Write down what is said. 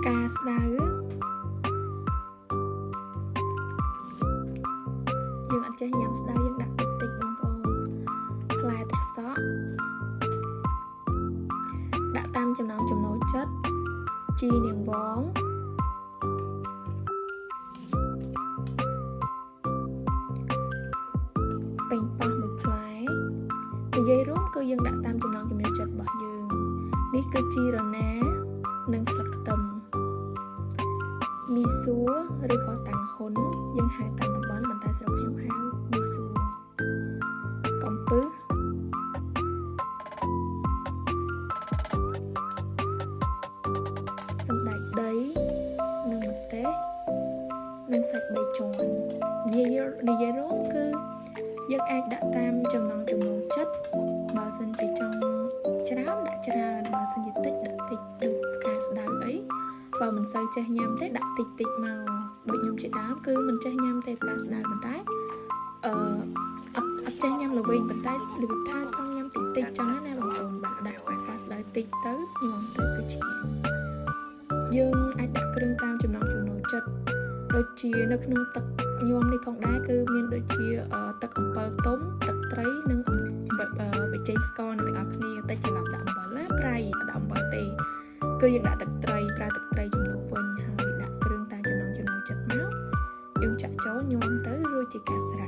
ការស្ដៅយើងអត់ចេះញ៉ាំស្ដៅយើងដាក់តិចតិចបងប្អូនផ្លែត្រសក់ដាក់តាមចំណង់ចំណូលចិត្តជីនាងវងពេញប៉ោះមួយផ្លែនិយាយរួមគឺយើងដាក់តាមចំណង់ចំណូលចិត្តរបស់យើងនេះគឺជីរណានិងស្លឹកខ្ទឹមមីសួរឬក៏តាំងហ៊ុនយើងហៅតាមតំបន់ប៉ុន្តែស្រុកខ្ញុំហៅមីសួរកំពឹសសណ្តែកដីនិងម្ទេសនិងសាច់បីជាន់និយាយរួមគឺយើងអាចដាក់តាមចំណង់ចំណូលចិត្តបើសិនជាចង់ច្រើនដាក់ច្រើនបើសិនជាតិចដាក់តិចដូចផ្កាស្ដៅអីបើមិនសូវចេះញ៉ាំទេដាក់តិចតិចមកដូចខ្ញុំជាដើមគឺមិនចេះញ៉ាំទេផ្កាស្ដៅប៉ុន្តែអត់ចេះញ៉ាំល្វីងប៉ុន្តែរបៀបថាចង់ញ៉ាំតិចតិចចឹងណាបងប្អូនបាក់ដាក់ផ្កាស្ដៅតិចទៅញ៉ាំទៅគឺឆ្ងាញ់យើងអាចដាក់គ្រឿងតាមចំណង់ចំណូលចិត្តដូចជានៅក្នុងទឹកញ៉ាំនេះផងដែរគឺមានដូចជាទឹកអំពិលទុំទឹកត្រីនិងប៊ីចេងស្ករទាំងអស់គ្នាតែច្រឡំដាក់អំបិលណាប្រៃអត់ដាក់អំបិលទេគឺយើងដាក់ទឹកត្រីប្រើទឹកត្រីជំនួសវិញហើយដាក់គ្រឿងតាមចំណង់ចំណូលចិត្តមកយើងចាក់ចូលញ៉ាំទៅរួចជាការស្រេច